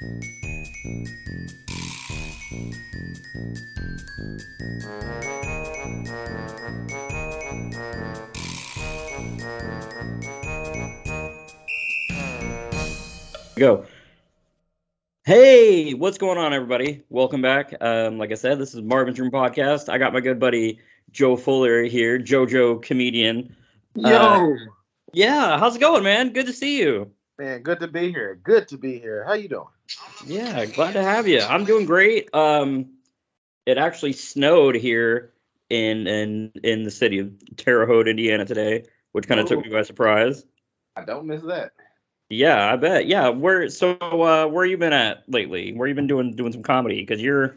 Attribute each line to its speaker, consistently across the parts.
Speaker 1: Go. Hey, what's going on, everybody? Welcome back. Like I said, this is Marvin's Room Podcast. I got my good buddy Joe Fuller here, JoJo comedian.
Speaker 2: Yo,
Speaker 1: Yeah, how's it going, man? Good to see you.
Speaker 2: man, good to be here. Good to be here. How you doing?
Speaker 1: Yeah, glad to have you. I'm doing great. It actually snowed here in the city of Terre Haute, Indiana today, which kind of took
Speaker 2: Oh,
Speaker 1: me by surprise.
Speaker 2: I don't miss that.
Speaker 1: Yeah, I bet. Yeah, where you been at lately? Where you been doing some comedy? Because you're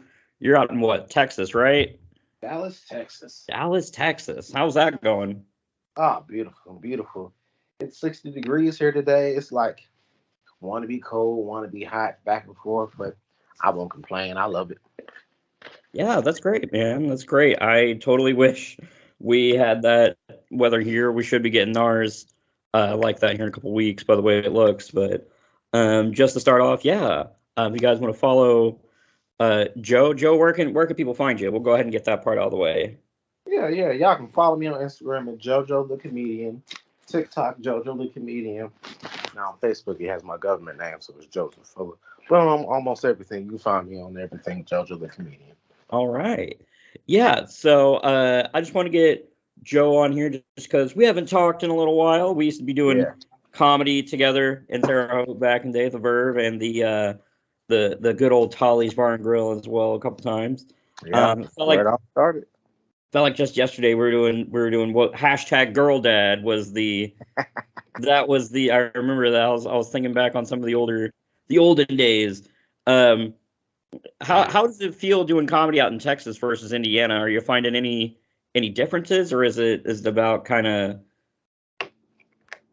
Speaker 1: out in what, Texas, right?
Speaker 2: Dallas, Texas.
Speaker 1: Dallas, Texas. How's that going?
Speaker 2: Ah, beautiful, beautiful. It's 60 degrees here today. It's like want to be cold, want to be hot, back and forth, but I won't complain. I love it.
Speaker 1: Yeah, that's great, man. That's great. I totally wish we had that weather here. We should be getting ours like that here in a couple weeks, by the way it looks. But just to start off, yeah. If you guys want to follow Joe, where can people find you? We'll go ahead and get that part out of the way.
Speaker 2: Yeah. Y'all can follow me on Instagram at JoJo the Comedian, TikTok JoJo the Comedian. Now on Facebook, it has my government name, so it's Joseph Fuller. But on almost everything, you can find me on everything JoJo the Comedian.
Speaker 1: All right. Yeah, so I just want to get Joe on here just because we haven't talked in a little while. We used to be doing
Speaker 2: Yeah.
Speaker 1: comedy together in Terre Haute back in the day, the Verve and the good old Tolly's Bar and Grill as well a couple times.
Speaker 2: Yeah.
Speaker 1: Felt
Speaker 2: Right
Speaker 1: like
Speaker 2: off started.
Speaker 1: just yesterday we were doing what hashtag girl dad was the that was the I remember that I was thinking back on some of the olden days. Um, how does it feel doing comedy out in Texas versus Indiana? Are you finding any differences, or is it about kind of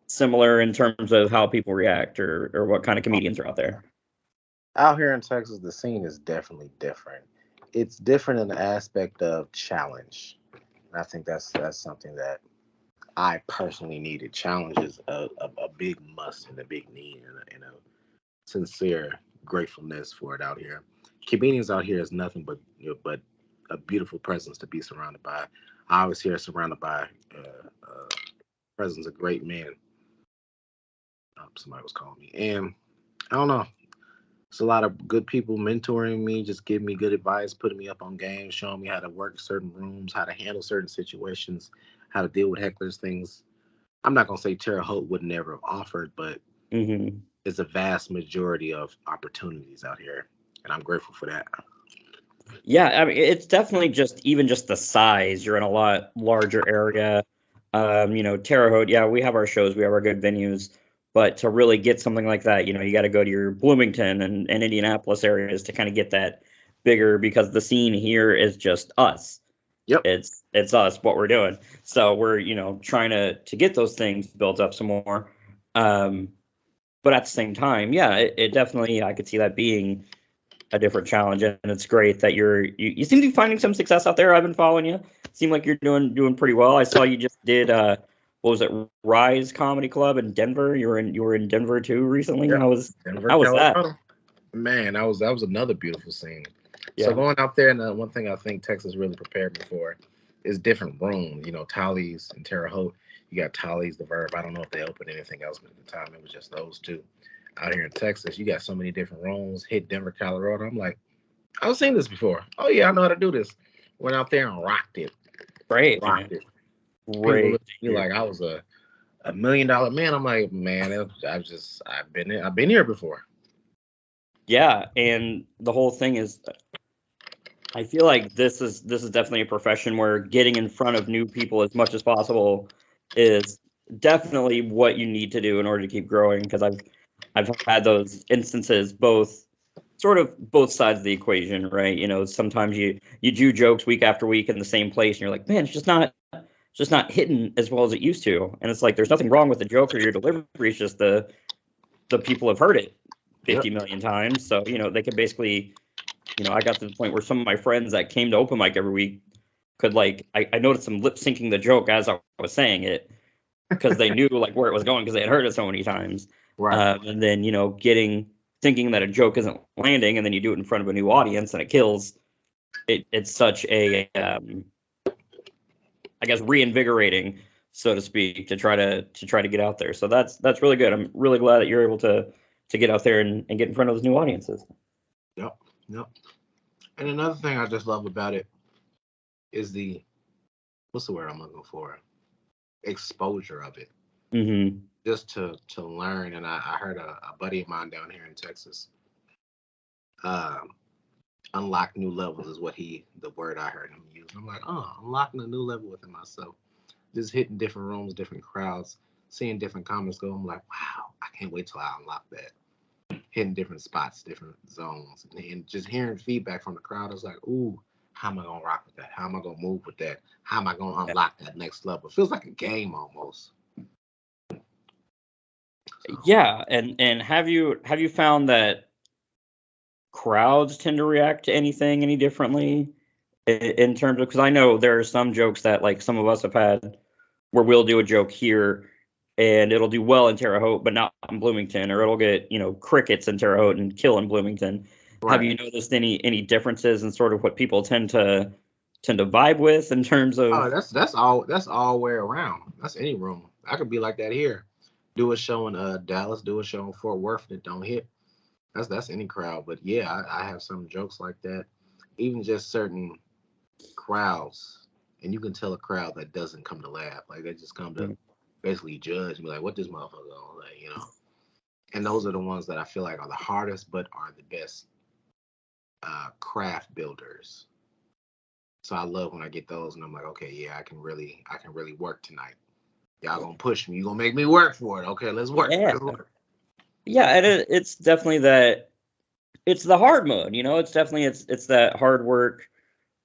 Speaker 1: similar in terms of how people react, or what kind of comedians are out there?
Speaker 2: Out here in Texas, the scene is definitely different. It's different in the aspect of challenge. And I think that's something that I personally needed. Challenge is a big must and a big need and a sincere gratefulness for it out here. Comedians out here is nothing but a beautiful presence to be surrounded by. I was here surrounded by presence of great men. Somebody was calling me, and I don't know. It's a lot of good people mentoring me, just giving me good advice, putting me up on games, showing me how to work certain rooms, how to handle certain situations, how to deal with hecklers, things. I'm not gonna say Terre Haute would never have offered, but
Speaker 1: Hmm.
Speaker 2: it's a vast majority of opportunities out here, and I'm grateful for that.
Speaker 1: Yeah, I mean, it's definitely just the size. You're in a lot larger area. Terre Haute, yeah, we have our shows, we have our good venues, but to really get something like that, you got to go to your Bloomington and Indianapolis areas to kind of get that bigger because the scene here is just us.
Speaker 2: Yep.
Speaker 1: It's us, what we're doing. So we're, trying to get those things built up some more. Um, but at the same time, yeah, it definitely, I could see that being a different challenge, and it's great that you seem to be finding some success out there. I've been following you. Seem like you're doing pretty well. I saw you just did what was it, Rise Comedy Club in Denver? You were in Denver too recently.
Speaker 2: Yep. Denver,
Speaker 1: How was that?
Speaker 2: Colorado. Man, that was another beautiful scene. So
Speaker 1: Yeah.
Speaker 2: going out there, and one thing I think Texas really prepared me for is different rooms. Tallies and Terre Haute. You got Tallies, the Verb. I don't know if they opened anything else, but at the time it was just those two. Out here in Texas, you got so many different rooms. Hit Denver, Colorado. I'm like, I've seen this before. Oh yeah, I know how to do this. Went out there and rocked it.
Speaker 1: Great,
Speaker 2: Rocked
Speaker 1: man.
Speaker 2: it. People
Speaker 1: Great.
Speaker 2: looked at me like I was a $1 million man. I'm like, man, I've been here before.
Speaker 1: Yeah, and the whole thing is, I feel like this is definitely a profession where getting in front of new people as much as possible is definitely what you need to do in order to keep growing. Because I've had those instances, both sides of the equation, right? Sometimes you do jokes week after week in the same place, and you're like, man, it's just not hitting as well as it used to. And it's like there's nothing wrong with the joke or your delivery. It's just the people have heard it
Speaker 2: Yep.
Speaker 1: 50 million times, so they can basically. I got to the point where some of my friends that came to open mic every week could I noticed them lip syncing the joke as I was saying it because they knew like where it was going because they had heard it so many times.
Speaker 2: Right.
Speaker 1: And then getting thinking that a joke isn't landing, and then you do it in front of a new audience and it kills. It's such a I guess reinvigorating, so to speak, to try to get out there. So that's really good. I'm really glad that you're able to get out there and get in front of those new audiences.
Speaker 2: Yep. And another thing I just love about it is what's the word I'm looking for? Exposure of it.
Speaker 1: Mm-hmm.
Speaker 2: Just to learn. And I heard a buddy of mine down here in Texas, unlock new levels is the word I heard him use. I'm like, unlocking a new level within myself. Just hitting different rooms, different crowds, seeing different comments go. I'm like, wow, I can't wait till I unlock that. Hitting different spots, different zones, and just hearing feedback from the crowd. I was like, ooh, how am I gonna rock with that? How am I gonna move with that? How am I gonna unlock that next level? It feels like a game almost.
Speaker 1: Yeah, and have you found that crowds tend to react to anything any differently in terms of, because I know there are some jokes that like some of us have had where we'll do a joke here and it'll do well in Terre Haute but not in Bloomington, or it'll get crickets in Terre Haute and kill in Bloomington. Right. Have you noticed any differences in sort of what people tend to vibe with in terms of?
Speaker 2: Oh, that's all way around. That's any room. I could be like that here. Do a show in Dallas, do a show in Fort Worth that don't hit. That's any crowd. But yeah, I have some jokes like that. Even just certain crowds, and you can tell a crowd that doesn't come to laugh. Like they just come to basically judge and be like, what this motherfucker on? Like, And those are the ones that I feel like are the hardest but are the best craft builders. So I love when I get those and I'm like, okay, yeah, I can really work tonight. Y'all gonna push me. You gonna make me work for it. Okay, let's work.
Speaker 1: Yeah.
Speaker 2: Let's work.
Speaker 1: Yeah, and it's definitely that. It's the hard mode, It's definitely it's that hard work,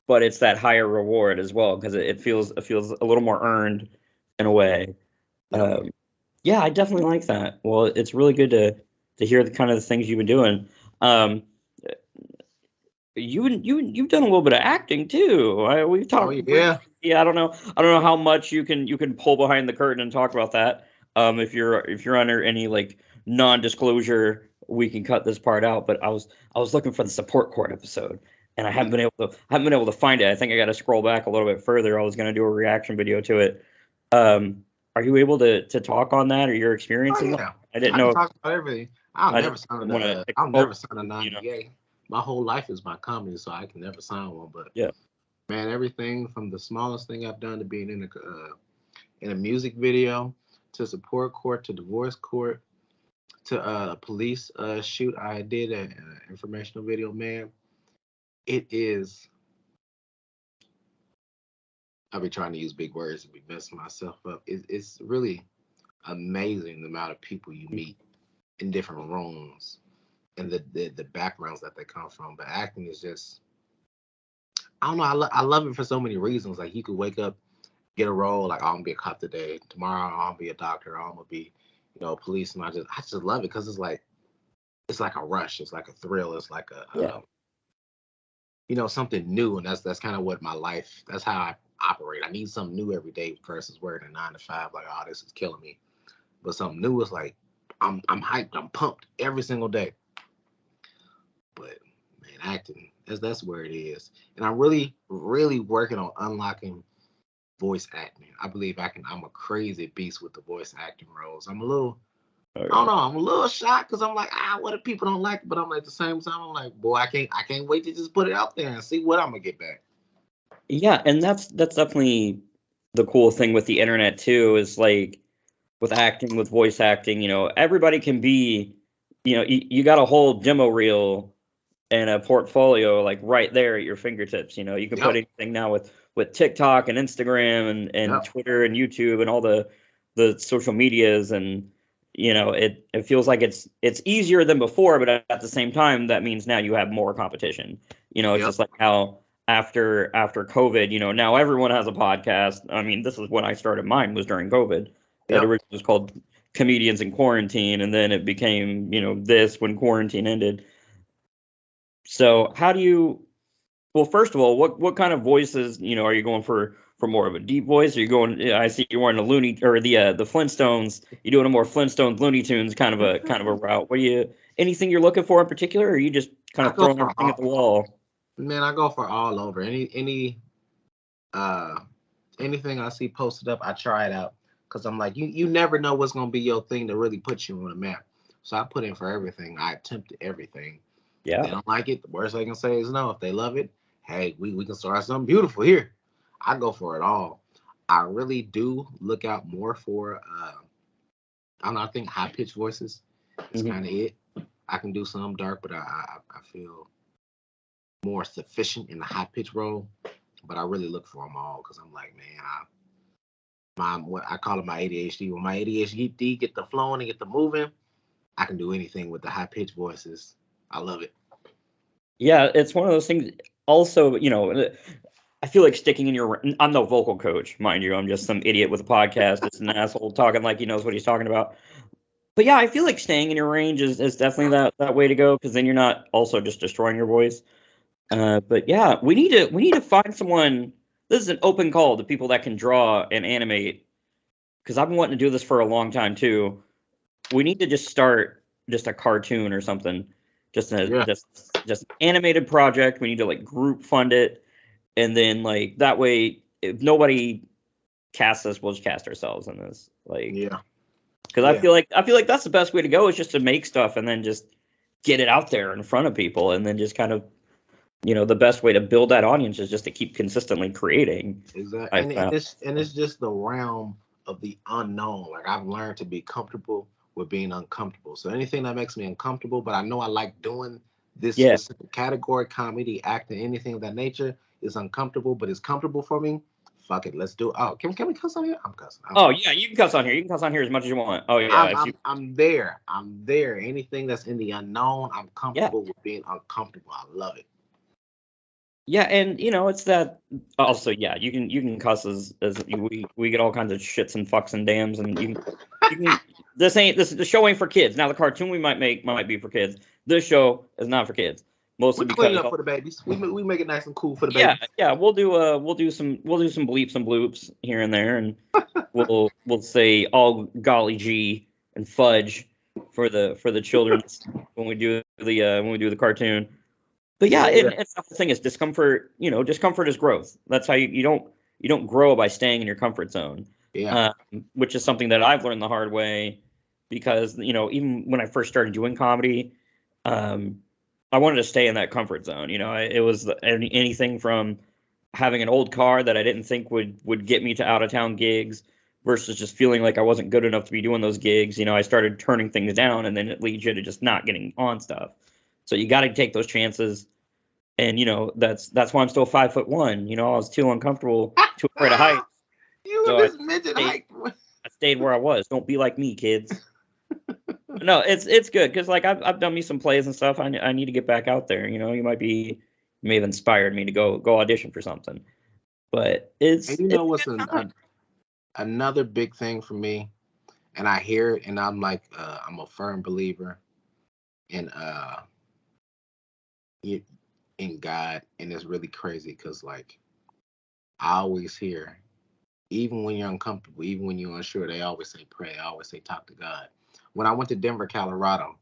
Speaker 1: but it's that higher reward as well because it feels a little more earned in a way. Yeah, I definitely like that. Well, it's really good to hear the kind of the things you've been doing. You've done a little bit of acting too. We've talked.
Speaker 2: Oh, yeah.
Speaker 1: Yeah, I don't know how much you can pull behind the curtain and talk about that. If you're under any like non-disclosure, we can cut this part out. But I was looking for the support court episode, and I haven't been able to find it. I think I got to scroll back a little bit further. I was going to do a reaction video to it. Are you able to talk on that or your experiences?
Speaker 2: Oh, yeah.
Speaker 1: I didn't know.
Speaker 2: Talk about everything. I'll never sign a non-DA. My whole life is my comedy, so I can never sign one. But
Speaker 1: yeah,
Speaker 2: man, everything from the smallest thing I've done to being in a music video, to support court, to divorce court, to a police shoot I did an informational video. Man, it is. I'll be trying to use big words to be messing myself up. It's really amazing the amount of people you meet in different rooms and the backgrounds that they come from. But acting is just, I don't know. I love it for so many reasons. Like you could wake up, get a role. Like, oh, I'm gonna be a cop today. Tomorrow, I'm gonna be a doctor. I'm gonna be, a policeman. I just love it because it's like a rush. It's like a thrill. It's like something new. And that's kind of what my life. That's how I operate. I need something new every day versus working a 9 to 5. Like, oh, this is killing me. But something new is like, I'm hyped. I'm pumped every single day. But man, acting, that's where it is. And I'm really, really working on unlocking voice acting. I believe I'm a crazy beast with the voice acting roles. I'm a little, I don't know, I'm a little shocked because I'm like, what if people don't like it? But I'm like, at the same time, I'm like, boy, I can't wait to just put it out there and see what I'm gonna get back.
Speaker 1: Yeah, and that's definitely the cool thing with the internet too, is like with acting, with voice acting, everybody can be, you got a whole demo reel and a portfolio like right there at your fingertips. You can put anything now with TikTok and Instagram and Twitter and YouTube and all the social medias, and it feels like it's easier than before, but at the same time that means now you have more competition. It's just like how after COVID, now everyone has a podcast. I mean, this is when I started mine, was during COVID. It originally was called Comedians in Quarantine, and then it became, this when quarantine ended. So how do you, well, first of all, what kind of voices, are you going for for more of a deep voice? Are you going? I see you're wearing a Looney or the Flintstones. You doing a more Flintstones, Looney Tunes kind of a route. What do you? Anything you're looking for in particular, or are you just kind
Speaker 2: I
Speaker 1: of
Speaker 2: go
Speaker 1: throwing
Speaker 2: for
Speaker 1: everything at the wall?
Speaker 2: man, I go for all over. Uh anything I see posted up, I try it out because I'm like, you never know what's gonna be your thing to really put you on the map. So I put in for everything. I attempt everything. If
Speaker 1: Yeah.
Speaker 2: they don't like it, the worst they can say is no. If they love it, hey, we can start something beautiful here. I go for it all. I really do look out more for I don't know, I think high pitched voices is
Speaker 1: Hmm.
Speaker 2: kind of it. I can do some dark, but I feel more sufficient in the high pitch role. But I really look for them all because I'm like, man, what I call it my ADHD. When my ADHD get the flowing and get the moving, I can do anything with the high pitched voices. I love it.
Speaker 1: Yeah, it's one of those things. Also, I feel like sticking in your. I'm no vocal coach, mind you. I'm just some idiot with a podcast. Just an asshole talking like he knows what he's talking about. But yeah, I feel like staying in your range is definitely that way to go because then you're not also just destroying your voice. But yeah, we need to find someone. This is an open call to people that can draw and animate because I've been wanting to do this for a long time too. We need to just start just a cartoon or something, just a
Speaker 2: Yeah,
Speaker 1: just animated project. We need to like group fund it, and then like that way, if nobody casts us, we'll just cast ourselves in this. Like,
Speaker 2: yeah,
Speaker 1: because
Speaker 2: yeah.
Speaker 1: I feel like that's the best way to go is just to make stuff and then just get it out there in front of people, and then just kind of the best way to build that audience is just to keep consistently creating.
Speaker 2: Exactly.
Speaker 1: I
Speaker 2: And
Speaker 1: found.
Speaker 2: it's just the realm of the unknown. Like I've learned to be comfortable with being uncomfortable. So anything that makes me uncomfortable, but I know I like doing this
Speaker 1: Yeah.
Speaker 2: specific category, comedy, acting, anything of that nature is uncomfortable, but it's comfortable for me. Fuck it, let's do it. Oh, can we cuss on here? I'm cussing.
Speaker 1: Oh yeah, you can cuss on here. You can cuss on here as much as you want. Oh yeah,
Speaker 2: I'm
Speaker 1: if you.
Speaker 2: I'm I'm there. I'm there. Anything that's in the unknown, I'm
Speaker 1: Yeah.
Speaker 2: comfortable with being uncomfortable. I love it.
Speaker 1: Yeah, and it's that also. Yeah, you can cuss as we get all kinds of shits and fucks and dams, and you can. This the show ain't for kids. Now the cartoon we might make might be for kids. This show is not for kids, mostly
Speaker 2: We clean
Speaker 1: because
Speaker 2: up for the babies. We make it nice and cool for the
Speaker 1: yeah,
Speaker 2: babies.
Speaker 1: yeah, we'll do some bleeps and bloops here and there, and we'll say all golly gee and fudge for the children when we do the cartoon. But yeah,
Speaker 2: Yeah,
Speaker 1: and the whole thing is discomfort. Discomfort is growth. That's how you don't grow by staying in your comfort zone.
Speaker 2: yeah.
Speaker 1: Um, which is something that I've learned the hard way because even when I first started doing comedy, um, I wanted to stay in that comfort zone. It was anything from having an old car that I didn't think would get me to out of town gigs versus just feeling like I wasn't good enough to be doing those gigs. I started turning things down, and then it leads you to just not getting on stuff. So you got to take those chances, and that's why I'm still 5'1". I was too uncomfortable, too afraid of height,
Speaker 2: You
Speaker 1: so
Speaker 2: and this midget
Speaker 1: stayed,
Speaker 2: height.
Speaker 1: I stayed where I was. Don't be like me, kids. No, it's good because like I've done me some plays and stuff. I need to get back out there. You may have inspired me to go audition for something. But
Speaker 2: And
Speaker 1: it's
Speaker 2: you know
Speaker 1: it's a
Speaker 2: what's
Speaker 1: good time.
Speaker 2: another big thing for me, and I hear it, and I'm like, I'm a firm believer in y- in God, and it's really crazy because like I always hear, even when you're uncomfortable, even when you're unsure, they always say pray. They always say talk to God. When I went to Denver, Colorado,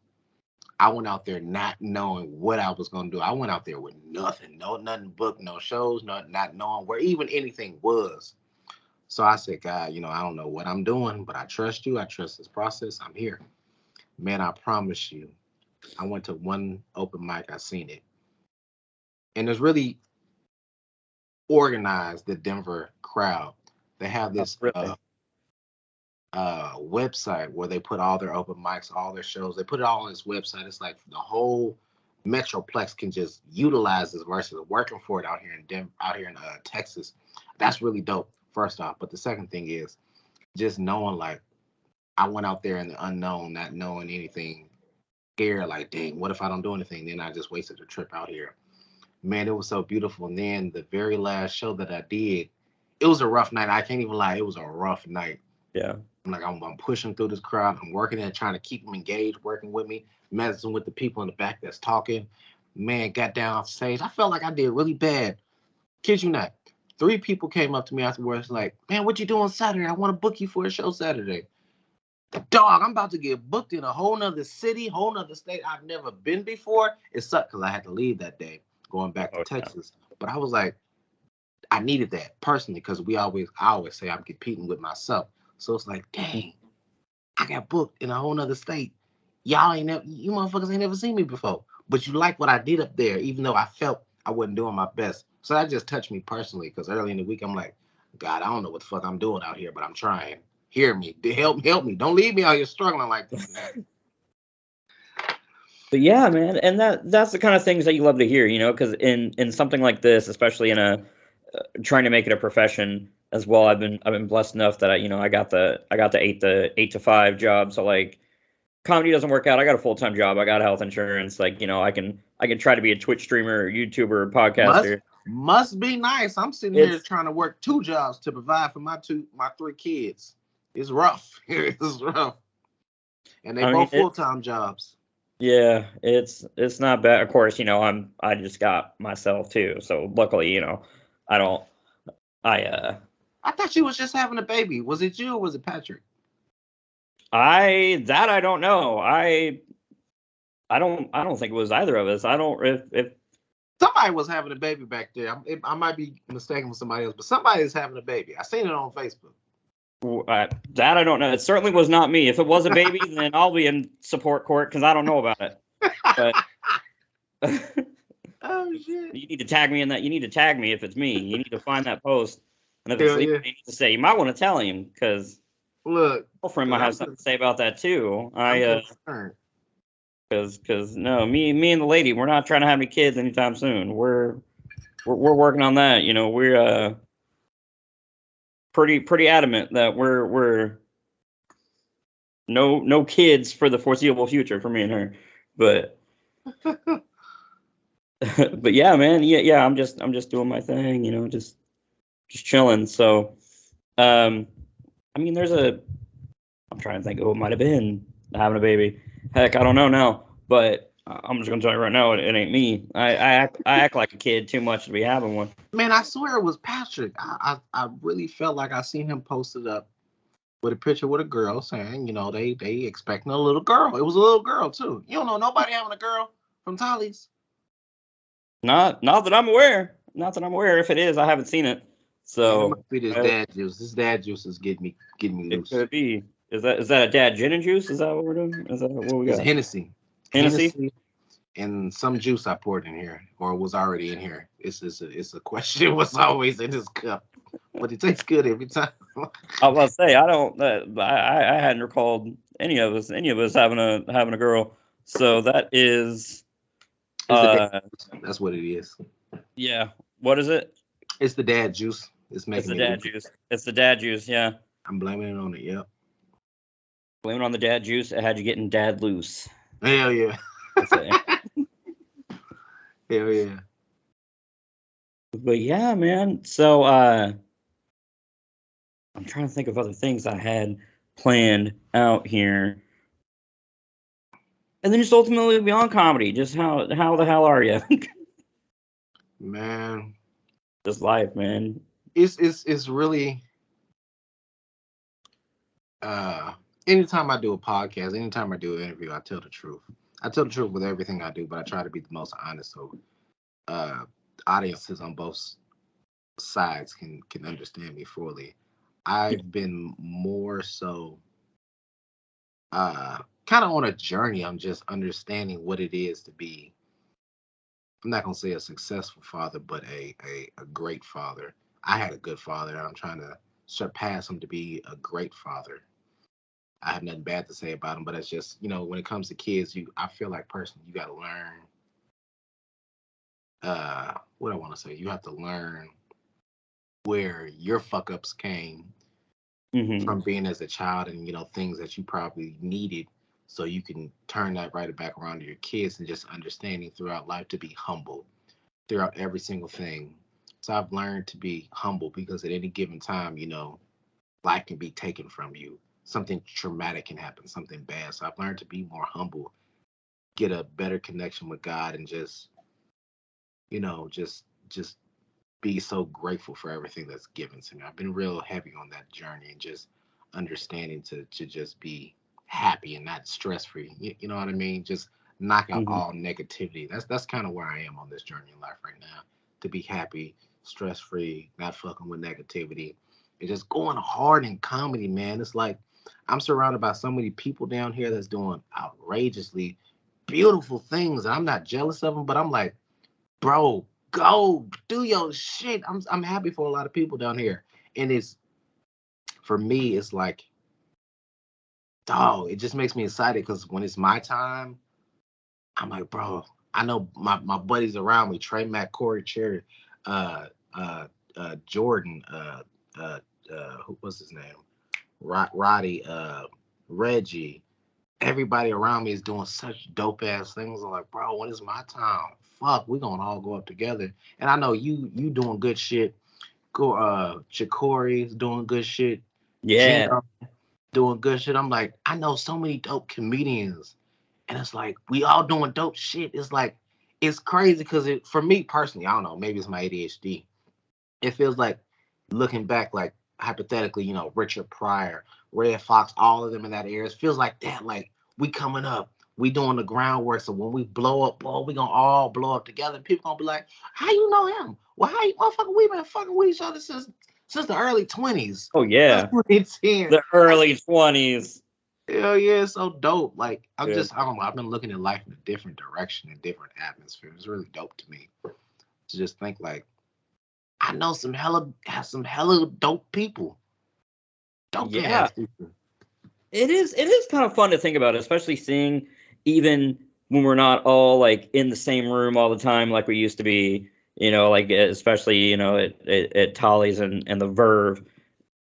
Speaker 2: I went out there not knowing what I was gonna do. I went out there with nothing, nothing booked, no shows, not knowing where even anything was. So I said, God, I don't know what I'm doing, but I trust you. I trust this process. I'm here. Man, I promise you, I went to one open mic, I seen it. And it's really organized, the Denver crowd. They have
Speaker 1: Oh,
Speaker 2: this
Speaker 1: really?
Speaker 2: website where they put all their open mics, all their shows. They put it all on this website. It's like the whole Metroplex can just utilize this versus working for it out here in Texas. That's really dope, first off. But the second thing is just knowing like I went out there in the unknown, not knowing anything, scared, like, dang, what if I don't do anything? Then I just wasted a trip out here. Man, it was so beautiful. And then the very last show that I did, it was a rough night. I can't even lie. It was a rough night.
Speaker 1: Yeah.
Speaker 2: I'm pushing through this crowd. I'm working and trying to keep them engaged, working with me, messing with the people in the back that's talking. Man, got down off stage. I felt like I did really bad. Kid you not. 3 people came up to me afterwards like, man, what you doing Saturday? I want to book you for a show Saturday. Dog, I'm about to get booked in a whole nother city, whole nother state I've never been before. It sucked because I had to leave that day, going back to Texas. But I was like, I needed that personally because I always say I'm competing with myself. So it's like, dang, I got booked in a whole nother state. You motherfuckers ain't never seen me before. But you like what I did up there, even though I felt I wasn't doing my best. So that just touched me personally because early in the week, I'm like, God, I don't know what the fuck I'm doing out here, but I'm trying. Hear me. Help me. Don't leave me out here struggling like this.
Speaker 1: But yeah, man, and that's the kind of things that you love to hear, because in something like this, especially in a trying to make it a profession as well, I've been blessed enough that I got the 8 to 5 job. So like, comedy doesn't work out, I got a full-time job, I got health insurance, like, I can try to be a Twitch streamer, YouTuber, podcaster.
Speaker 2: Must be nice. I'm sitting here trying to work 2 jobs to provide for my 3 kids. It's rough. It's rough. And they both full-time jobs.
Speaker 1: Yeah, it's not bad. Of course, I just got myself too. So luckily, I don't I
Speaker 2: thought you was just having a baby. Was it you or was it Patrick?
Speaker 1: I don't know. I don't think it was either of us. I don't if
Speaker 2: somebody was having a baby back there. I might be mistaken with somebody else, but somebody is having a baby. I seen it on Facebook.
Speaker 1: That I don't know. It certainly was not me. If it was a baby, then I'll be in support court because I don't know about it. But
Speaker 2: oh shit!
Speaker 1: You need to tag me in that. You need to tag me if it's me. You need to find that post, and if it's Levi, you need to say. You might want to tell him because
Speaker 2: look,
Speaker 1: girlfriend might have something to say about that too. Because no, me and the lady, we're not trying to have any kids anytime soon. We're working on that. We're pretty adamant that we're no kids for the foreseeable future for me and her. But but yeah, man, yeah, I'm just doing my thing, just chilling. So I'm trying to think who it might have been having a baby. Heck, I don't know now, but I'm just gonna tell you right now, it ain't me. I act like a kid too much to be having one.
Speaker 2: Man, I swear it was Patrick. I really felt like I seen him posted up with a picture with a girl saying, they expecting a little girl. It was a little girl too. You don't know nobody having a girl from Tolly's?
Speaker 1: Not that I'm aware. Not that I'm aware. If it is, I haven't seen it. So
Speaker 2: it must be this dad juice. This dad juice is getting me loose.
Speaker 1: It could be. Is that a dad gin and juice? Is that what we're doing? Is that what we got?
Speaker 2: It's Hennessy and some juice I poured in here, or was already in here. It's a question. What's always in this cup? But it tastes good every time.
Speaker 1: I was about to say I hadn't recalled any of us having a girl. So that is.
Speaker 2: That's what it is.
Speaker 1: Yeah. What is it?
Speaker 2: It's the dad juice. It's the
Speaker 1: dad juice. It's the dad juice. Yeah.
Speaker 2: I'm blaming it on it. Yep.
Speaker 1: Blaming on the dad juice. It had you getting dad loose.
Speaker 2: Hell yeah. Hell yeah.
Speaker 1: But yeah, man. So I'm trying to think of other things I had planned out here. And then just ultimately beyond comedy, just how the hell are you?
Speaker 2: Man.
Speaker 1: Just life, man.
Speaker 2: It's really anytime I do a podcast, anytime I do an interview, I tell the truth. I tell the truth with everything I do, but I try to be the most honest so audiences on both sides can understand me fully. I've been more so kind of on a journey. I'm just understanding what it is to be, I'm not gonna say a successful father, but a great father. I had a good father, and I'm trying to surpass him to be a great father. I have nothing bad to say about him, but it's just, when it comes to kids, I feel like personally, you got to learn. What I want to say, you have to learn where your fuck ups came from being as a child, and things that you probably needed, so you can turn that right back around to your kids, and just understanding throughout life to be humble throughout every single thing. So I've learned to be humble because at any given time, life can be taken from you. Something traumatic can happen, something bad. So I've learned to be more humble, get a better connection with God, and just be so grateful for everything that's given to me. I've been real heavy on that journey and just understanding to just be happy and not stress free. You know what I mean? Just knock out
Speaker 1: Mhm.
Speaker 2: all negativity. That's kind of where I am on this journey in life right now. To be happy, stress free, not fucking with negativity, and just going hard in comedy, man. It's like I'm surrounded by so many people down here that's doing outrageously beautiful things, and I'm not jealous of them, but I'm like, bro, go do your shit. I'm happy for a lot of people down here, and it's for me, it's like, dog, it just makes me excited because when it's my time, I'm like, bro, I know my buddies around me, Trey, Matt, Corey, Cherry, uh, Jordan, who was his name? Roddy, Reggie. Everybody around me is doing such dope ass things. I'm like, bro, when is my time? Fuck, we gonna all go up together. And I know you doing good shit. Go, Chikori's doing good shit.
Speaker 1: Yeah.
Speaker 2: Gino doing good shit. I'm like, I know so many dope comedians, and it's like we all doing dope shit. It's like it's crazy because it for me personally, I don't know, maybe it's my ADHD. It feels like looking back, like hypothetically, Richard Pryor, Red Fox, all of them in that era. It feels like that, like we coming up, we doing the groundwork. So when we blow up, boy, we gonna all blow up together. People gonna be like, how you know him? Well, how you motherfucker? We been fucking with each other since the early 20s.
Speaker 1: Oh
Speaker 2: Since
Speaker 1: yeah.
Speaker 2: 2010.
Speaker 1: The early 20s.
Speaker 2: Hell yeah, it's so dope. Like
Speaker 1: Yeah.
Speaker 2: I don't know, I've been looking at life in a different direction, a different atmosphere. It's really dope to me to just think like I know some hella dope people. Dope
Speaker 1: Yeah.
Speaker 2: ass people.
Speaker 1: It is kind of fun to think about, especially seeing even when we're not all like in the same room all the time like we used to be, like especially, at Tolly's and the Verve,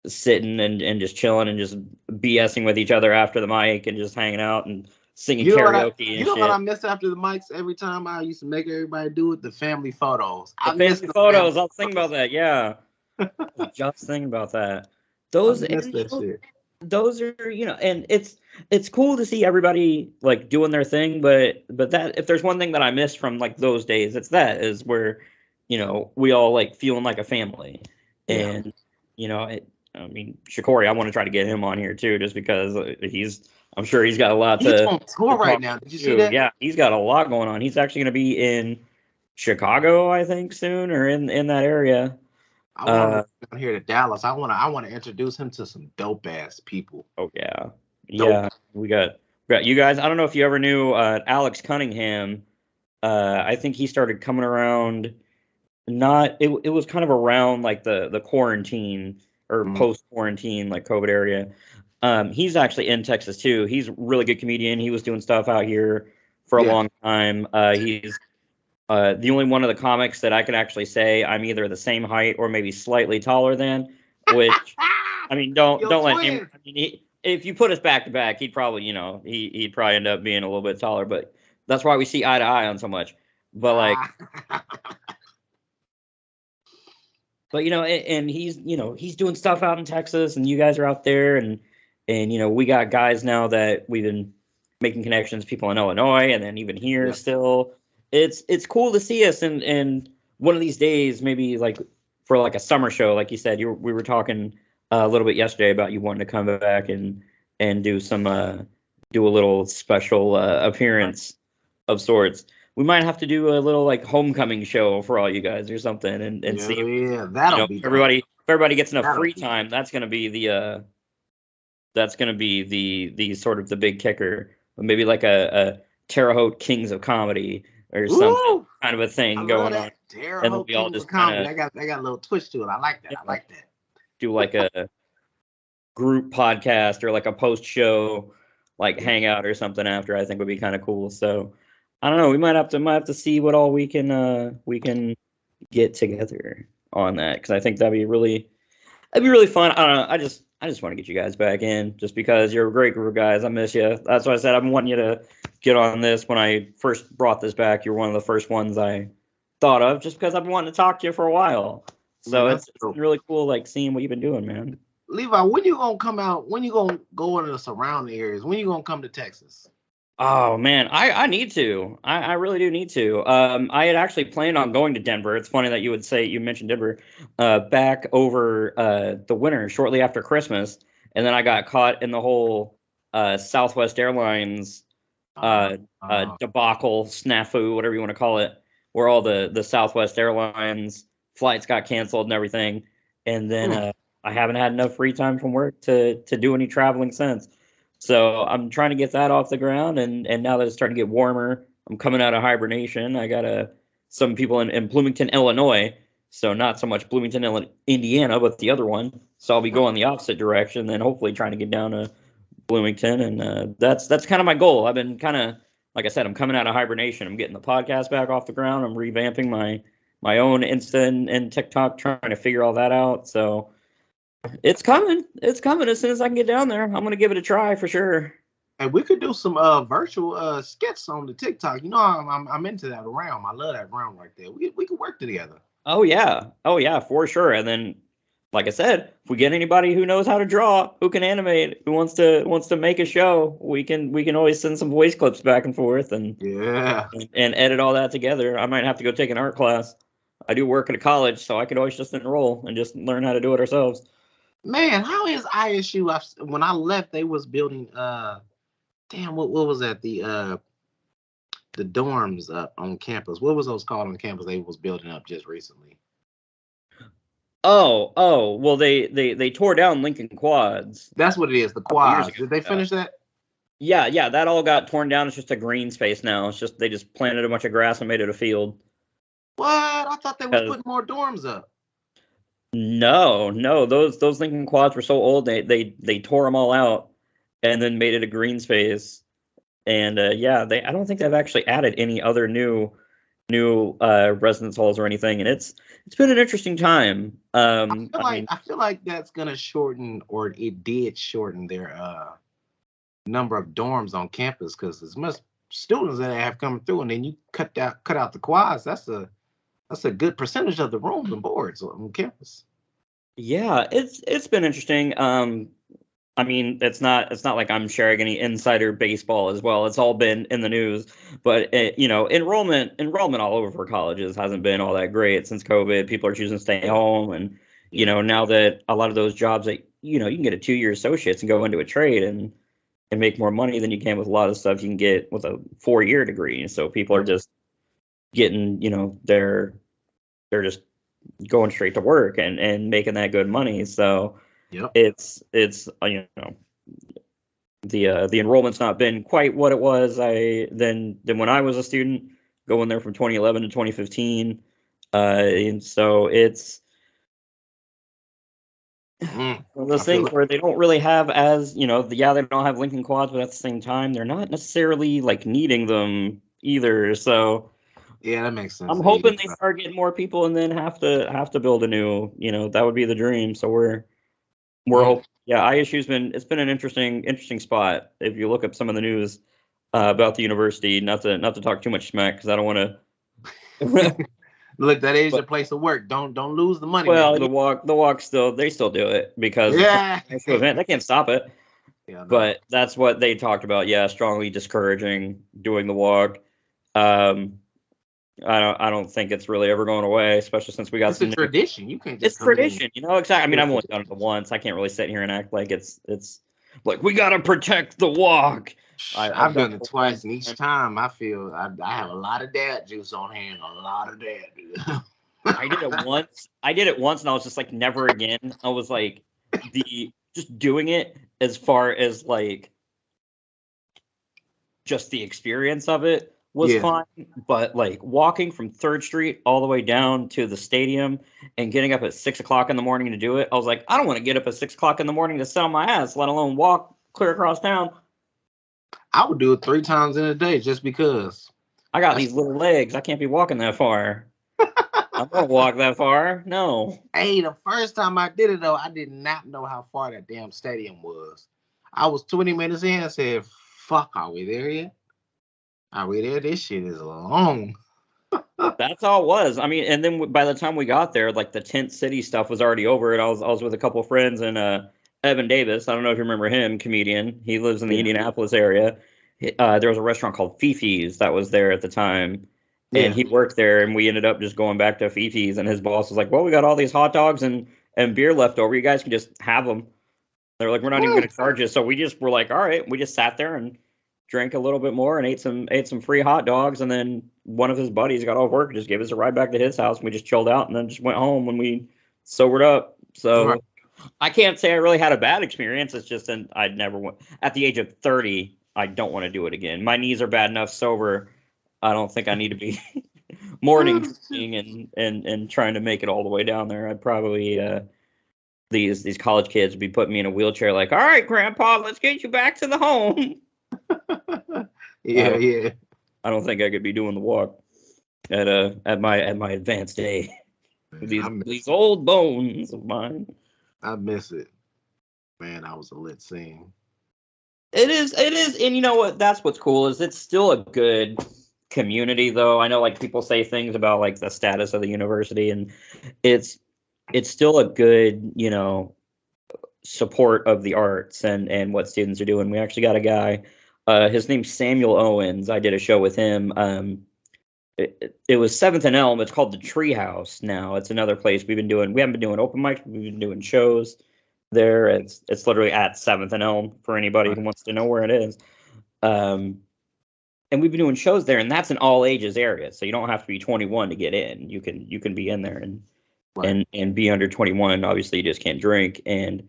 Speaker 1: sitting and just chilling and just BSing with each other after the mic and just hanging out and singing karaoke
Speaker 2: You
Speaker 1: and
Speaker 2: know what I
Speaker 1: shit.
Speaker 2: miss after the mics every time I used to make everybody do it? The family photos.
Speaker 1: The
Speaker 2: I miss
Speaker 1: family
Speaker 2: the family
Speaker 1: photos, I was thinking about
Speaker 2: photos.
Speaker 1: that. Yeah. I was just thinking about that.
Speaker 2: I
Speaker 1: Those
Speaker 2: miss
Speaker 1: and
Speaker 2: that shit.
Speaker 1: those are, and it's cool to see everybody like doing their thing, but that if there's one thing that I miss from like those days, it's that is where, we all like feeling like a family.
Speaker 2: Yeah.
Speaker 1: And I mean, Shikori, I want to try to get him on here too, just because I'm sure he's got a lot
Speaker 2: He's
Speaker 1: to
Speaker 2: on tour right
Speaker 1: talk
Speaker 2: now. Did you see
Speaker 1: to.
Speaker 2: that?
Speaker 1: Yeah, he's got a lot going on. He's actually going to be in Chicago, I think, soon, or in that area.
Speaker 2: I want him
Speaker 1: Uh,
Speaker 2: to come here to Dallas. I wanna introduce him to some dope ass people.
Speaker 1: oh yeah,
Speaker 2: Dope.
Speaker 1: yeah. We got you guys. I don't know if you ever knew Alex Cunningham. I think he started coming around. Not it was kind of around like the quarantine or
Speaker 2: Mm,
Speaker 1: post quarantine like COVID area. He's actually in Texas too. He's a really good comedian. He was doing stuff out here for a
Speaker 2: yeah.
Speaker 1: long time. He's the only one of the comics that I can actually say I'm either the same height or maybe slightly taller than. Which, I mean, don't
Speaker 2: Yo,
Speaker 1: don't let him.
Speaker 2: twin.
Speaker 1: I mean, if you put us back to back, he'd probably, he'd probably end up being a little bit taller. But that's why we see eye to eye on so much. But like,
Speaker 2: Ah.
Speaker 1: but and he's doing stuff out in Texas, and you guys are out there, and we got guys now that we've been making connections, people in Illinois, and then even here
Speaker 2: Yeah.
Speaker 1: still. It's cool to see us, and one of these days, maybe like for like a summer show, like you said, we were talking a little bit yesterday about you wanting to come back and do a little special appearance of sorts. We might have to do a little like homecoming show for all you guys or something, and
Speaker 2: Yeah,
Speaker 1: see
Speaker 2: yeah. That'll be dope.
Speaker 1: if everybody gets enough
Speaker 2: That'll
Speaker 1: free
Speaker 2: be
Speaker 1: time. That's gonna be the sort of the big kicker. Maybe like a Terre Haute Kings of Comedy or something,
Speaker 2: Woo!
Speaker 1: kind of a
Speaker 2: I
Speaker 1: thing
Speaker 2: love
Speaker 1: going on,
Speaker 2: that. Terre
Speaker 1: and then
Speaker 2: Haute
Speaker 1: we all
Speaker 2: Kings of
Speaker 1: just kind
Speaker 2: Comedy.
Speaker 1: of,
Speaker 2: I got a little twist to it. I like that. I like that.
Speaker 1: do like a group podcast or like a post show like
Speaker 2: Yeah.
Speaker 1: hangout or something after. I think would be kind of cool. So I don't know. We might have to see what all we can get together on that, because I think that'd be really fun. I don't know. I just want to get you guys back in, just because you're a great group of guys. I miss you. That's why I said I've been wanting you to get on this. When I first brought this back, you're one of the first ones I thought of, just because I've been wanting to talk to you for a while.
Speaker 2: Man,
Speaker 1: So
Speaker 2: that's
Speaker 1: it's
Speaker 2: dope.
Speaker 1: been really cool, like seeing what you've been doing, man.
Speaker 2: Levi, when you gonna come out? When you gonna go into the surrounding areas? When you gonna come to Texas?
Speaker 1: Oh man, I need to. I really do need to. I had actually planned on going to Denver. It's funny that you mentioned Denver, back over the winter, shortly after Christmas, and then I got caught in the whole Southwest Airlines
Speaker 2: Uh,
Speaker 1: debacle, snafu, whatever you want to call it, where all the Southwest Airlines flights got canceled and everything, and then
Speaker 2: mm,
Speaker 1: I haven't had enough free time from work to do any traveling since. So I'm trying to get that off the ground, and now that it's starting to get warmer, I'm coming out of hibernation. I got some people in Bloomington, Illinois, so not so much Bloomington, Indiana, but the other one. So I'll be going the opposite direction, then hopefully trying to get down to Bloomington, and that's kind of my goal. I've been kind of, like I said, I'm coming out of hibernation. I'm getting the podcast back off the ground. I'm revamping my own Insta and TikTok, trying to figure all that out. So it's coming. It's coming as soon as I can get down there. I'm gonna give it a try for sure.
Speaker 2: and we could do some virtual skits on the TikTok. You know, I'm into that realm. I love that realm right there. We could work together.
Speaker 1: Oh yeah, for sure. And then, like I said, if we get anybody who knows how to draw, who can animate, who wants to make a show, we can always send some voice clips back and forth
Speaker 2: Yeah.
Speaker 1: and edit all that together. I might have to go take an art class. I do work at a college, so I could always just enroll and just learn how to do it ourselves.
Speaker 2: Man, how is ISU? When I left, they was building damn, what was that? The dorms up on campus. What was those called on campus? They was building up just recently.
Speaker 1: Oh, well, they tore down Lincoln Quads
Speaker 2: That's what it is. The
Speaker 1: a couple years
Speaker 2: quads.
Speaker 1: ago.
Speaker 2: Did they finish that?
Speaker 1: Yeah, that all got torn down. It's just a green space now. It's just they just planted a bunch of grass and made it a field.
Speaker 2: What? I thought they was
Speaker 1: 'Cause-
Speaker 2: putting more dorms up.
Speaker 1: No, those Lincoln Quads were so old they tore them all out and then made it a green space. And yeah, they I don't think they've actually added any other new residence halls or anything. And it's been an interesting time.
Speaker 2: I feel like that's gonna shorten, or it did shorten their number of dorms on campus, because as much students that have coming through, and then you cut out the quads. That's a good percentage of the rooms and boards on campus.
Speaker 1: Yeah, it's been interesting. I mean, it's not like I'm sharing any insider baseball as well. It's all been in the news, but enrollment all over for colleges hasn't been all that great since COVID. People are choosing to stay home, and now that a lot of those jobs that you can get a 2-year associates and go into a trade and make more money than you can with a lot of stuff you can get with a 4-year degree. So people are just getting, they're just going straight to work and making that good money. So
Speaker 2: Yep.
Speaker 1: it's the enrollment's not been quite what it was than when I was a student going there from 2011 to 2015. And so it's one of those things where they don't really have they don't have Lincoln Quads, but at the same time they're not necessarily like needing them either. So
Speaker 2: yeah, that makes sense.
Speaker 1: I'm hoping they start getting more people and then have to build a new, that would be the dream. So we're hoping. Yeah, ISU's been an interesting spot. If you look up some of the news about the university, not to talk too much smack because I don't want to.
Speaker 2: Look, that is your place of work. Don't lose the money.
Speaker 1: Well,
Speaker 2: man.
Speaker 1: the walk they still do it because it's an event. They can't stop it.
Speaker 2: Yeah, no.
Speaker 1: But that's what they talked about. Yeah, strongly discouraging doing the walk. I don't think it's really ever going away, especially since we got
Speaker 2: it's a tradition. You can't just.
Speaker 1: It's tradition, exactly. I mean, I've only done it once. I can't really sit here and act like it's like we gotta protect the walk.
Speaker 2: I've done it twice, and each time I feel I have a lot of dad juice on hand. A lot of dad juice.
Speaker 1: I did it once, and I was just like, never again. I was like, just doing it as far as like just the experience of it was fine, but like walking from 3rd Street all the way down to the stadium and getting up at 6 o'clock in the morning to do it, I was like, I don't want to get up at 6 o'clock in the morning to sit on my ass, let alone walk clear across town.
Speaker 2: I would do it 3 times in a day just because.
Speaker 1: I got these little legs. I can't be walking that far. I'm gonna walk that far. No.
Speaker 2: Hey, the first time I did it though, I did not know how far that damn stadium was. I was 20 minutes in and said, "Fuck, are we there yet? Are we there? This shit is long."
Speaker 1: That's all it was. I mean, and then by the time we got there, like the tent city stuff was already over. And I was with a couple of friends and Evan Davis. I don't know if you remember him, comedian. He lives in the Indianapolis area, there was a restaurant called Fifi's that was there at the time, and
Speaker 2: Yeah.
Speaker 1: he worked there, and we ended up just going back to Fifi's, and his boss was like, well, we got all these hot dogs and beer left over. You guys can just have them. They're like, we're not even going to charge you. So we just were like, all right. We just sat there and drank a little bit more and ate some free hot dogs. And then one of his buddies got off work and just gave us a ride back to his house. And we just chilled out and then just went home when we sobered up. So I can't say I really had a bad experience. It's just I'd never went at the age of 30. I don't want to do it again. My knees are bad enough sober. I don't think I need to be morning and trying to make it all the way down there. I'd probably these college kids would be putting me in a wheelchair like, all right, Grandpa, let's get you back to the home.
Speaker 2: Yeah.
Speaker 1: I don't think I could be doing the walk at my advanced day. These old bones of mine.
Speaker 2: I miss it. Man, I was a lit scene.
Speaker 1: It is, and you know what? That's what's cool is it's still a good community, though. I know like people say things about like the status of the university, and it's still a good, support of the arts and what students are doing. We actually got a guy, his name's Samuel Owens. I did a show with him. It was 7th and Elm. It's called the Treehouse now. It's another place we haven't been doing open mics. We've been doing shows there. It's literally at 7th and Elm for anybody who wants to know where it is. And we've been doing shows there, and that's an all ages area. So you don't have to be 21 to get in. You can be in there and be under 21. Obviously, you just can't drink. And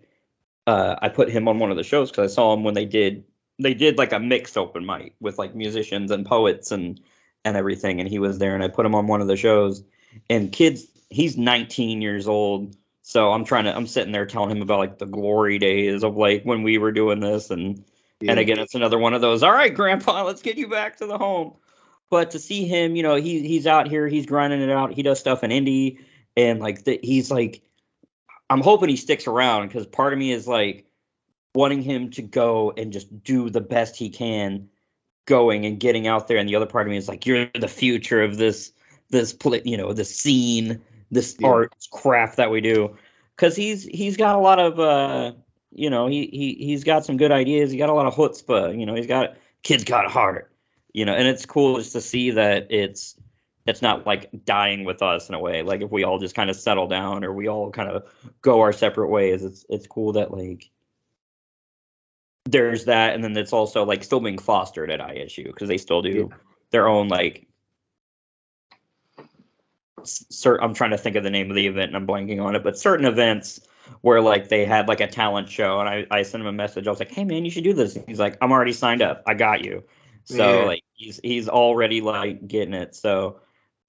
Speaker 1: I put him on one of the shows because I saw him when they did like a mixed open mic with like musicians and poets and everything, and he was there, and I put him on one of the shows. And he's 19 years old, so I'm sitting there telling him about like the glory days of like when we were doing this, and again, it's another one of those, all right, Grandpa, let's get you back to the home. But to see him, he's out here, he's grinding it out, he does stuff in indie, and like he's like, I'm hoping he sticks around, because part of me is like wanting him to go and just do the best he can going and getting out there, and the other part of me is like, you're the future of this scene, this art craft that we do, because he's got a lot of he's got some good ideas. He got a lot of chutzpah. Kid's got a heart, and it's cool just to see that it's not like dying with us in a way. Like if we all just kind of settle down or we all kind of go our separate ways, it's cool that like there's that, and then it's also like still being fostered at ISU because they still do their own like. I'm trying to think of the name of the event and I'm blanking on it, but certain events where like they had like a talent show, and I sent him a message. I was like, hey man, you should do this. He's like, I'm already signed up. I got you. So like he's already like getting it. So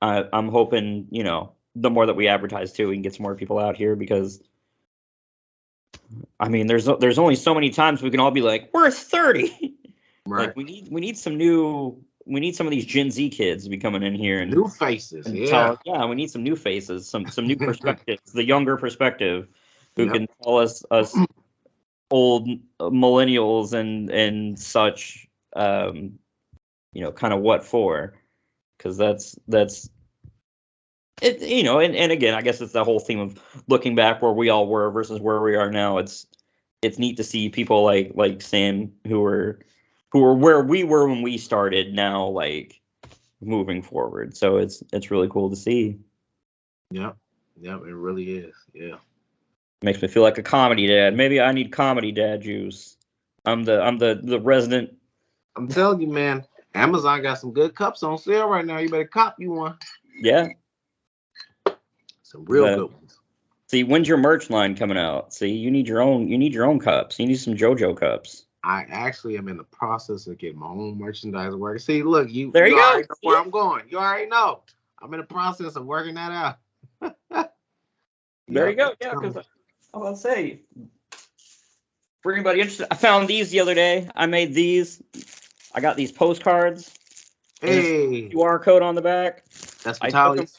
Speaker 1: I'm hoping the more that we advertise too, we can get some more people out here, because I mean, there's only so many times we can all be like, we're 30. Right. Like we need some of these Gen Z kids to be coming in here and
Speaker 2: new faces.
Speaker 1: We need some new faces, some new perspectives, the younger perspective, who can tell us old millennials and such, kind of what for, because that's it, and again, I guess it's the whole theme of looking back where we all were versus where we are now. It's neat to see people like Sam who were where we were when we started now, like moving forward. So it's really cool to see.
Speaker 2: Yep, it really is. Yeah,
Speaker 1: makes me feel like a comedy dad. Maybe I need comedy dad juice. I'm the resident.
Speaker 2: I'm telling you, man, Amazon got some good cups on sale right now. You better cop you one.
Speaker 1: Yeah.
Speaker 2: Some real good ones.
Speaker 1: See, when's your merch line coming out? See, you need your own cups. You need some JoJo cups.
Speaker 2: I actually am in the process of getting my own merchandise work. See, look, you
Speaker 1: go.
Speaker 2: Already know where I'm going. You already know. I'm in the process of working that out.
Speaker 1: There you go. Yeah, because I'll say, for anybody interested, I found these the other day. I made these. I got these postcards.
Speaker 2: Hey.
Speaker 1: QR code on the back.
Speaker 2: That's Vitaly's.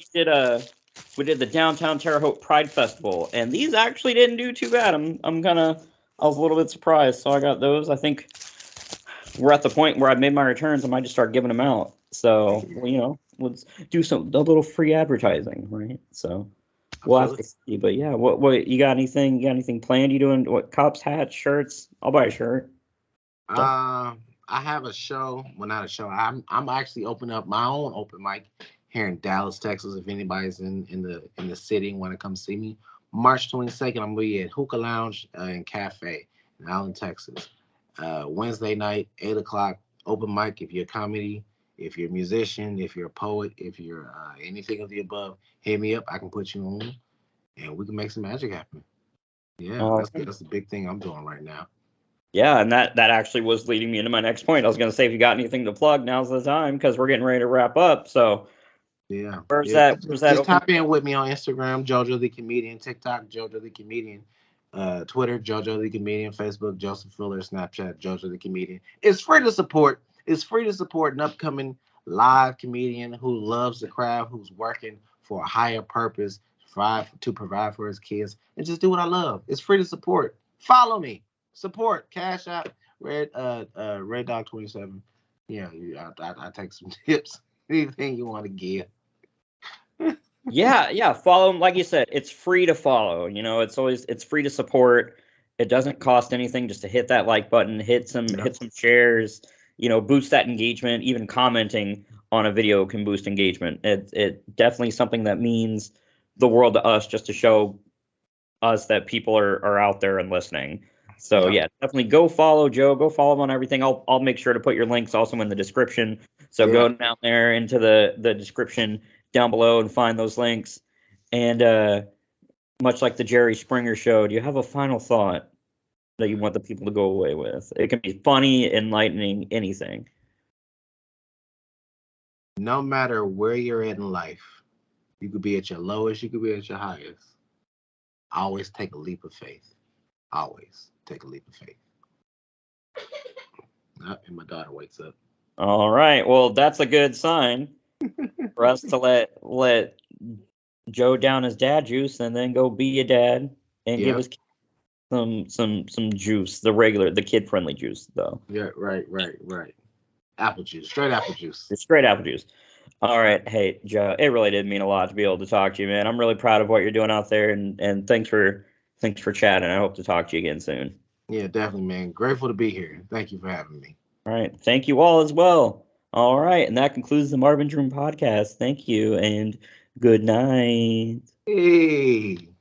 Speaker 1: We did the Downtown Terre Haute Pride Festival, and these actually didn't do too bad. I was a little bit surprised, so I got those. I think we're at the point where I made my returns. I might just start giving them out. So, let's do a little free advertising, right? So we'll have to see. But yeah, what you got anything? You got anything planned? You doing what? Cups, hats, shirts? I'll buy a shirt.
Speaker 2: I have a show. Well, not a show. I'm actually opening up my own open mic here in Dallas, Texas. If anybody's in the city and want to come see me, March 22nd, I'm gonna be at Hookah Lounge and Cafe in Allen, Texas. Wednesday night, 8 o'clock, open mic. If you're a comedy, if you're a musician, if you're a poet, if you're anything of the above, hit me up. I can put you on, and we can make some magic happen. Yeah, that's the big thing I'm doing right now.
Speaker 1: Yeah, and that actually was leading me into my next point. I was going to say, if you got anything to plug, now's the time because we're getting ready to wrap up. So,
Speaker 2: yeah,
Speaker 1: where's
Speaker 2: yeah.
Speaker 1: that?
Speaker 2: Just tap in with me on Instagram, JoJo the Comedian, TikTok, JoJo the Comedian, Twitter, JoJo the Comedian, Facebook, Joseph Fuller, Snapchat, JoJo the Comedian. It's free to support. It's free to support an upcoming live comedian who loves the craft, who's working for a higher purpose, to provide for his kids, and just do what I love. It's free to support. Follow me. Support. Cash App. Red Dog 27. Yeah, I take some tips. Anything you want to give.
Speaker 1: Yeah. Follow him. Like you said, it's free to follow. It's free to support. It doesn't cost anything just to hit that like button, hit some shares, boost that engagement. Even commenting on a video can boost engagement. It definitely something that means the world to us, just to show us that people are out there and listening. So yeah, definitely go follow Joe. Go follow him on everything. I'll make sure to put your links also in the description. So go down there into the description down below and find those links. And much like the Jerry Springer show, do you have a final thought that you want the people to go away with? It can be funny, enlightening, anything.
Speaker 2: No matter where you're at in life, you could be at your lowest, you could be at your highest. Always take a leap of faith. Always take a leap of faith. And my daughter wakes up.
Speaker 1: All right. Well, that's a good sign for us to let Joe down his dad juice and then go be a dad and give his kids some juice, the kid friendly juice though.
Speaker 2: Yeah, right. Apple juice, straight apple juice.
Speaker 1: It's straight apple juice. All right. Hey, Joe, it really did mean a lot to be able to talk to you, man. I'm really proud of what you're doing out there, and thanks for chatting. I hope to talk to you again soon.
Speaker 2: Yeah, definitely, man. Grateful to be here. Thank you for having me.
Speaker 1: All right. Thank you all as well. All right. And that concludes the Marvin's Room podcast. Thank you and good night.
Speaker 2: Hey.